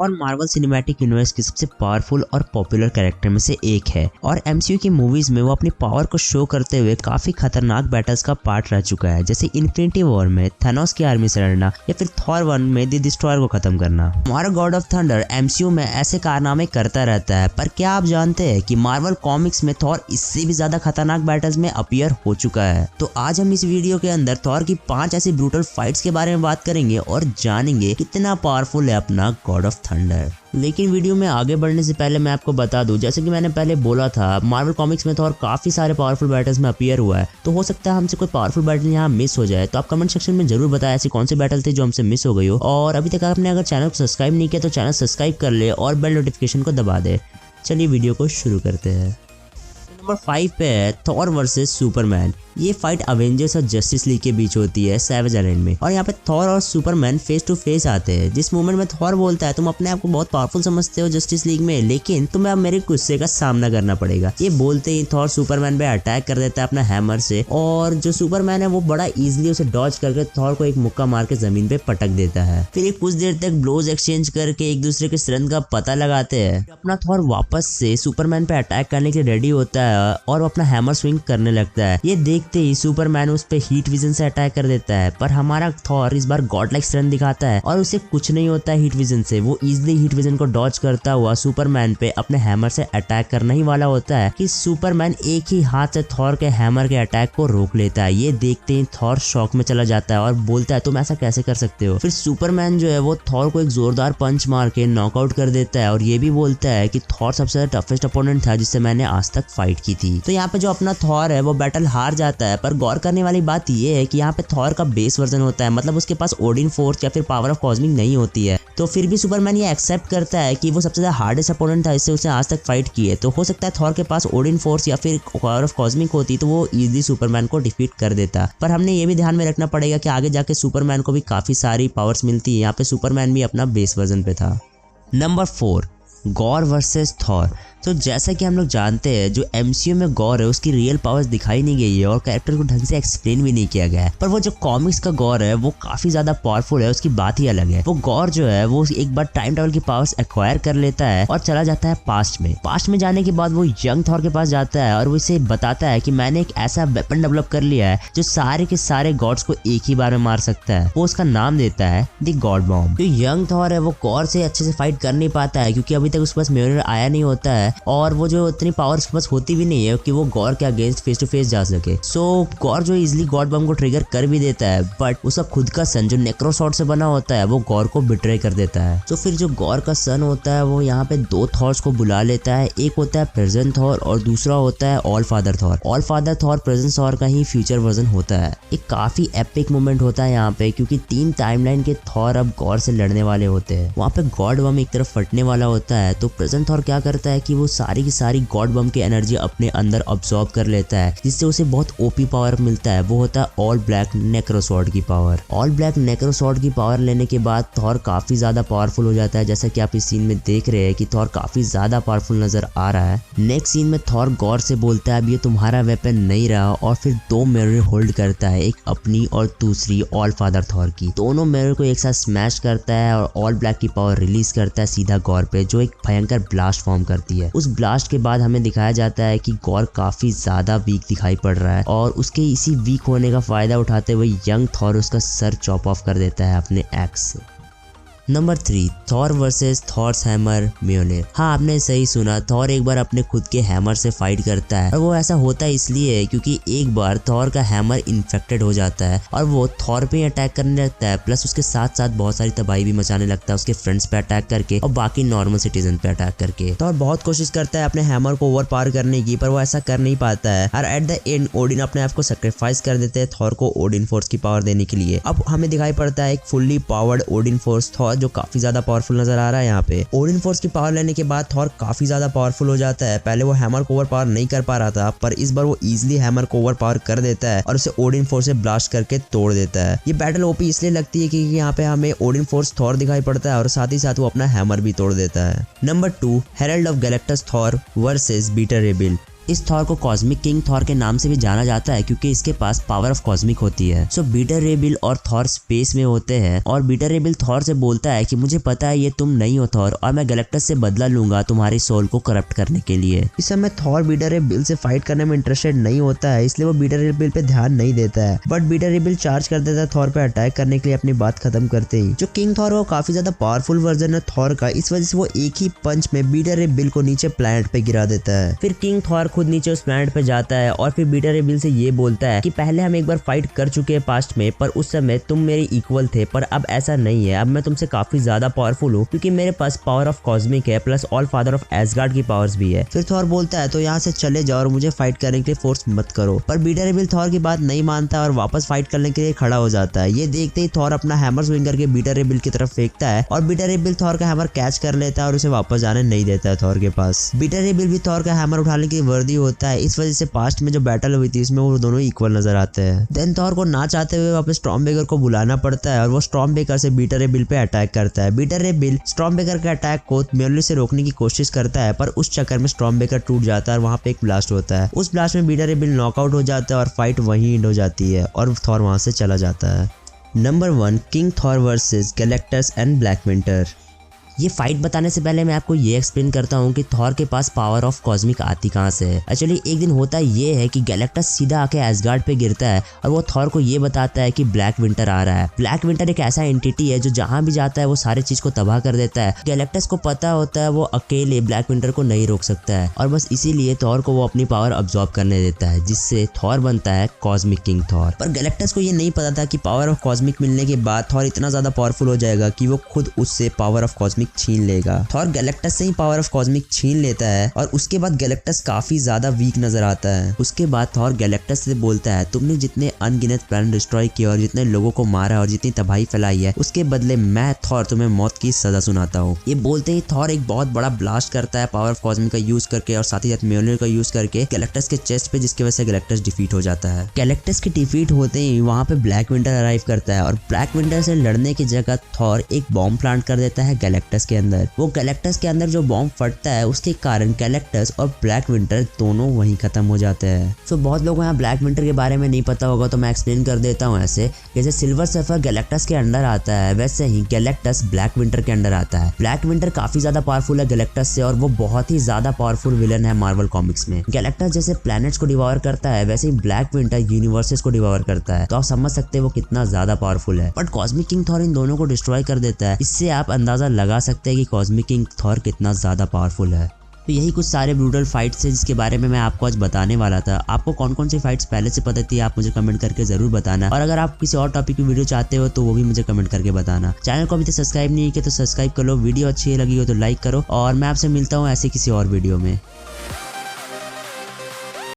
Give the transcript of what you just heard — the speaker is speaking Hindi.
और मार्वल सिनेमैटिक यूनिवर्स के सबसे पावरफुल और पॉपुलर कैरेक्टर में से एक है और एमसीयू की मूवीज में वो अपनी पावर को शो करते हुए काफी खतरनाक बैटल्स का पार्ट रह चुका है, जैसे इन्फिनिटी वॉर में थैनोस की आर्मी से लड़ना या फिर थॉर 1 में द डिस्ट्रॉयर को खत्म करना। हमारा गॉड ऑफ थंडर एमसीयू में ऐसे कारनामे करता रहता है, पर क्या आप जानते हैं कि मार्वल कॉमिक्स में थॉर इससे भी ज्यादा खतरनाक बैटल्स में अपीयर हो चुका है। तो आज हम इस वीडियो के अंदर थॉर की 5 ऐसी ब्रूटल फाइट्स के बारे में बात करेंगे और जानेंगे कितना पावरफुल है अपना गॉड ऑफ थंडर। लेकिन वीडियो में आगे बढ़ने से पहले मैं आपको बता दूं, जैसे कि मैंने पहले बोला था, मार्वल कॉमिक्स में थॉर काफी सारे पावरफुल बैटल्स में अपीयर हुआ है, तो हो सकता है हमसे कोई पावरफुल बैटल यहाँ मिस हो जाए। तो आप कमेंट सेक्शन में जरूर बताएं ऐसी कौन सी बैटल थी जो हमसे मिस हो गई हो। और अभी तक आपने अगर चैनल को सब्सक्राइब नहीं किया तो चैनल सब्सक्राइब कर ले और बेल नोटिफिकेशन को दबा दे। चलिए वीडियो को शुरू करते हैं। नंबर 5 पे है थॉर वर्सेस सुपरमैन। ये फाइट अवेंजर्स और जस्टिस लीग के बीच होती है सैवेज आइलैंड में, और यहाँ पे थॉर और सुपरमैन फेस टू फेस आते हैं। जिस मोमेंट में थॉर बोलता है तुम अपने आप को बहुत पावरफुल समझते हो जस्टिस लीग में, लेकिन तुम्हें अब मेरे गुस्से का सामना करना पड़ेगा। ये बोलते ही थॉर सुपरमैन पे अटैक कर देता है अपना हैमर से, और जो सुपरमैन है वो बड़ा इजीली उसे डॉज करके थॉर को एक मुक्का मार के जमीन पे पटक देता है। फिर एक कुछ देर तक ब्लोज एक्सचेंज करके एक दूसरे के स्ट्रेंथ का पता लगाते हैं। अपना थॉर वापस से सुपरमैन पे अटैक करने के लिए रेडी होता है और वो अपना हैमर स्विंग करने लगता है। ये देखते ही सुपरमैन उस पे हीट विजन से अटैक कर देता है, पर हमारा थॉर इस बार गॉड लाइक स्ट्रेंथ दिखाता है और उसे कुछ नहीं होता है हीट विजन से। वो इजीली हीट विजन को डॉज करता हुआ सुपरमैन पे अपने हैमर से अटैक करने ही वाला होता है कि सुपरमैन एक ही हाथ से थॉर के हैमर के अटैक को रोक लेता है। ये देखते ही थॉर शॉक में चला जाता है और बोलता है तुम ऐसा कैसे कर सकते हो। फिर सुपरमैन जो है वो थॉर को एक जोरदार पंच मार के नॉकआउट कर देता है और ये भी बोलता है कि थॉर सबसे ज्यादा टफेस्ट अपोनेंट था जिससे मैंने आज तक फाइट की थी। तो यहाँ पे जो अपना थॉर है वो बैटल हार जाता है, पर गौर करने वाली बात ये है कि यहाँ पे थॉर का बेस वर्जन होता है, मतलब उसके पास ओडिन फोर्स या फिर पावर ऑफ कॉस्मिक नहीं होती है। तो फिर भी सुपरमैन ये एक्सेप्ट करता है कि वो सबसे ज्यादा हार्डेस्ट अपोनेंट था जिससे उसने आज तक फाइट की है। तो हो सकता है थॉर के पास ओडिन फोर्स या फिर पावर ऑफ कॉस्मिक होती तो वो इजीली सुपरमैन को डिफीट कर देता। पर हमने ये भी ध्यान में रखना पड़ेगा कि आगे जाके सुपरमैन को भी काफी सारी पावर्स मिलती है। यहाँ पे सुपरमैन भी अपना बेस वर्जन पे था। Number 4 gore versus Thor. तो जैसा कि हम लोग जानते हैं जो एमसीयू में गॉर है उसकी रियल पावर्स दिखाई नहीं गई है और कैरेक्टर को ढंग से एक्सप्लेन भी नहीं किया गया है, पर वो जो कॉमिक्स का गॉर है वो काफी ज्यादा पावरफुल है, उसकी बात ही अलग है। वो गॉर जो है वो एक बार टाइम ट्रैवल की पावर्स एक्वायर कर लेता है और चला जाता है पास्ट में जाने के बाद वो यंग थॉर के पास जाता है और वो इसे बताता है कि मैंने एक ऐसा वेपन डेवलप कर लिया है जो सारे के सारे गॉड्स को एक ही बार में मार सकता है। वो उसका नाम देता है द गॉड बॉम्ब। जो यंग थॉर है वो गॉर से अच्छे से फाइट कर नहीं पाता है क्योंकि अभी तक उसके पास म्योनिर आया नहीं होता है और वो जो इतनी पावर उसके पास होती भी नहीं है कि वो गॉर के अगेंस्ट फेस टू फेस जा सके। सो गॉर जो इजीली गॉड बम को ट्रिगर कर भी देता है, बट उसका खुद का सन जो नेक्रोसॉर्ड से बना होता है वो गॉर को बिट्रे कर देता है। तो फिर जो गॉर का सन होता है वो यहाँ पे 2 थॉर्स को बुला लेता है। एक होता है प्रेजेंट थॉर और दूसरा होता है all father Thor. All father Thor present Thor का ही फ्यूचर वर्जन होता है। एक काफी एपिक मोमेंट होता है यहाँ पे क्योंकि 3 टाइमलाइन के थॉर अब गॉर से लड़ने वाले होते हैं। वहाँ पे गॉड बम एक तरफ फटने वाला होता है, तो प्रेजेंट थॉर क्या करता है कि वो सारी की सारी गॉड बम की एनर्जी अपने अंदर अब्सॉर्ब कर लेता है जिससे उसे बहुत ओपी पावर मिलता है। वो होता है ऑल ब्लैक नेक्रोसॉर्ड की पावर। ऑल ब्लैक नेक्रोसॉर्ड की पावर लेने के बाद थॉर काफी ज्यादा पावरफुल हो जाता है, जैसा कि आप इस सीन में देख रहे हैं कि थॉर काफी ज्यादा पावरफुल नजर आ रहा है। नेक्स्ट सीन में थॉर गॉर से बोलता है अब ये तुम्हारा वेपन नहीं रहा और फिर 2 मिरर होल्ड करता है, एक अपनी और दूसरी ऑल फादर थॉर की। दोनों मिरर को एक साथ स्मैश करता है और ऑल ब्लैक की पावर रिलीज करता है सीधा गॉर पे, जो एक भयंकर ब्लास्ट फॉर्म करती है। उस ब्लास्ट के बाद हमें दिखाया जाता है कि गॉर काफी ज्यादा वीक दिखाई पड़ रहा है और उसके इसी वीक होने का फायदा उठाते हुए यंग थॉर उसका सर चॉप ऑफ कर देता है अपने एक्स से। Number 3 Thor versus Thor's hammer म्योनिर। हाँ, आपने सही सुना, थॉर एक बार अपने खुद के हैमर से फाइट करता है और वो ऐसा होता है इसलिए क्योंकि एक बार थॉर का हैमर इन्फेक्टेड हो जाता है और वो थॉर पे अटैक करने लगता है, प्लस उसके साथ साथ बहुत सारी तबाही भी मचाने लगता है उसके फ्रेंड्स पे अटैक करके और बाकी नॉर्मल सिटीजन पे अटैक करके। थॉर बहुत कोशिश करता है अपने हैमर को ओवर पावर करने की, पर वो ऐसा कर नहीं पाता है और एट द एंड ओडिन अपने आप को सेक्रीफाइस कर देते हैं थॉर को ओडिन फोर्स की पावर देने के लिए। अब हमें दिखाई पड़ता है एक fully powered Odin force Thor जो काफी ज्यादा पावरफुल नजर आ रहा है। यहाँ पे ओडिन फोर्स की पावर लेने के बाद थॉर काफी ज्यादा पावरफुल हो जाता है। पहले वो हैमर को ओवर पावर नहीं कर पा रहा था, पर इस बार वो इजीली हैमर को ओवर पावर कर देता है और उसे ओडिन फोर्स से ब्लास्ट करके तोड़ देता है। ये बैटल ओपी इसलिए लगती है क्योंकि यहाँ पे हमें ओडिन फोर्स थॉर दिखाई पड़ता है और साथ ही साथ वो अपना हैमर भी तोड़ देता है। Number 2 herald of Galactus Thor versus Beta Ray Bill. इस थॉर को कॉस्मिक किंग थॉर के नाम से भी जाना जाता है क्योंकि इसके पास पावर ऑफ कॉस्मिक होती है। सो पीटर रे बिल और थॉर स्पेस में होते हैं और पीटर रे बिल थॉर से बोलता है कि मुझे पता है ये तुम नहीं हो थॉर और मैं गैलेक्टस से बदला लूंगा तुम्हारी सोल को करप्ट करने के लिए। इस समय थॉर पीटर रे बिल से फाइट करने में इंटरेस्टेड नहीं होता है, इसलिए वो पीटर रे बिल पे ध्यान नहीं देता है। बट पीटर रे बिल चार्ज कर देता है थॉर पे अटैक करने के लिए अपनी बात खत्म करते ही। जो किंग थॉर वो काफी ज्यादा पावरफुल वर्जन है थॉर का, इस वजह से वो एक ही पंच में पीटर रे बिल को नीचे प्लैनेट पे गिरा देता है। फिर किंग थॉर खुद नीचे उस प्लैनेट पे जाता है और फिर पीटर रे बिल से ये बोलता है कि पहले हम एक बार फाइट कर चुके हैं पास्ट में, पर उस समय तुम मेरे इक्वल थे, पर अब ऐसा नहीं है। अब मैं तुमसे काफी ज्यादा पावरफुल हूँ क्योंकि मेरे पास पावर ऑफ कॉस्मिक है plus all father of ash gourd की पावर्स भी है। फिर थॉर बोलता है तो यहाँ से चले जाओ और मुझे फाइट करने के लिए फोर्स मत करो, पर पीटर रे बिल थॉर की बात नहीं मानता और वापस फाइट करने के लिए खड़ा हो जाता है। ये देखते ही थॉर अपना हैमर स्विंग करके पीटर रे बिल की तरफ फेंकता है और पीटर रे बिल थॉर का हैमर कैच कर लेता है और उसे वापस जाने नहीं देता है थॉर के पास। पीटर रे बिल भी थॉर का हैमर उठाने की वर्दी होता है, इस वजह से पास्ट में जो बैटल हुई थी इसमें वो दोनों इक्वल नजर आते हैं। देन थॉर को ना चाहते हुए वापस स्टॉर्मबेकर को बुलाना पड़ता है और वो स्टॉर्मबेकर से पीटर रे बिल पे अटैक करता है। पीटर रे बिल स्टॉर्मबेकर के अटैक को म्योल्यूर से रोकने की कोशिश करता है, पर उस चक्कर में स्टॉर्मबेकर टूट जाता है और वहां पे एक ब्लास्ट होता है। उस ब्लास्ट में पीटर रे बिल नॉकआउट हो जाता है और फाइट वहीं एंड हो जाती है और थॉर वहां से चला जाता है। Number 1 king Thor versus Galactus and black winter. ये फाइट बताने से पहले मैं आपको ये एक्सप्लेन करता हूँ कि थॉर के पास पावर ऑफ कॉस्मिक आती कहाँ से है। एक्चुअली एक दिन होता ये है कि गैलेक्टस सीधा आके एसगार्ड पे गिरता है और वो थॉर को ये बताता है कि ब्लैक विंटर आ रहा है। ब्लैक विंटर एक ऐसा एंटिटी है जो जहाँ भी जाता है वो सारी चीज को तबाह कर देता है। गैलेक्टस को पता होता है वो अकेले ब्लैक विंटर को नहीं रोक सकता है और बस इसीलिए थॉर को वो अपनी पावर अब्सॉर्ब करने देता है, जिससे थॉर बनता है कॉस्मिक किंग थॉर। पर गैलेक्टस को ये नहीं पता था कि पावर ऑफ कॉस्मिक मिलने के बाद थॉर इतना ज्यादा पावरफुल हो जाएगा कि वो खुद उससे पावर ऑफ कॉस्मिक छीन लेगा। थॉर गैलेक्टस से ही पावर ऑफ कॉस्मिक छीन लेता है और उसके बाद गैलेक्टस काफी ज्यादा वीक नजर आता है। उसके बाद थॉर गैलेक्टस से बोलता है तुमने जितने अनगिनत प्लैनेट डिस्ट्रॉय किए और जितने लोगों को मारा और जितनी तबाही फैलाई है, उसके बदले मैं थॉर तुम्हें मौत की सजा सुनाता हूँ। ये बोलते ही थॉर एक बहुत बड़ा ब्लास्ट करता है पावर ऑफ कॉस्मिक का यूज करके और साथ ही साथ म्योल्यूर का यूज करके गैलेक्टस के चेस्ट पे, जिसकी वजह से गैलेक्टस डिफीट हो जाता है। गैलेक्टस की डिफीट होते ही वहां पे ब्लैक विंटर अराइव करता है और ब्लैक विंटर से लड़ने की जगह थॉर एक बॉम्ब प्लांट कर देता है गैलेक्टस के अंदर। वो गैलेक्टस के अंदर जो बॉम्ब फटता है उसके कारण गैलेक्टस और ब्लैक विंटर दोनों वहीं खत्म हो जाते हैं। सो बहुत लोगों को यहाँ ब्लैक विंटर के बारे में नहीं पता होगा तो मैं एक्सप्लेन कर देता हूँ। ऐसे जैसे सिल्वर सर्फर गैलेक्टस के अंडर आता है, वैसे ही गैलेक्टस ब्लैक विंटर के अंडर आता है। ब्लैक विंटर काफी ज्यादा पावरफुल है गैलेक्टस से और वो बहुत ही ज्यादा पावरफुल विलन है मार्वल कॉमिक्स में। गैलेक्टस जैसे प्लैनेट्स को डिवॉर करता है, वैसे ही ब्लैक विंटर यूनिवर्सेस को डिवॉर करता है, तो आप समझ सकते हैं वो कितना ज्यादा पावरफुल है। बट कॉस्मिक किंग थॉर इन दोनों को डिस्ट्रॉय कर देता है। इससे आप अंदाजा लगा सकते हैं कि कॉस्मिक किंग थॉर कितना ज्यादा पावरफुल है। तो यही कुछ सारे ब्रूटल फाइट्स है जिसके बारे में मैं आपको आज बताने वाला था। आपको कौन कौन सी फाइट्स पहले से पता थी आप मुझे कमेंट करके जरूर बताना, और अगर आप किसी और टॉपिक की वीडियो चाहते हो तो वो भी मुझे कमेंट करके बताना। चैनल को अभी तक सब्सक्राइब नहीं किया तो सब्सक्राइब कर लो, वीडियो अच्छी लगी हो तो लाइक करो और मैं आपसे मिलता हूँ ऐसे किसी और वीडियो में।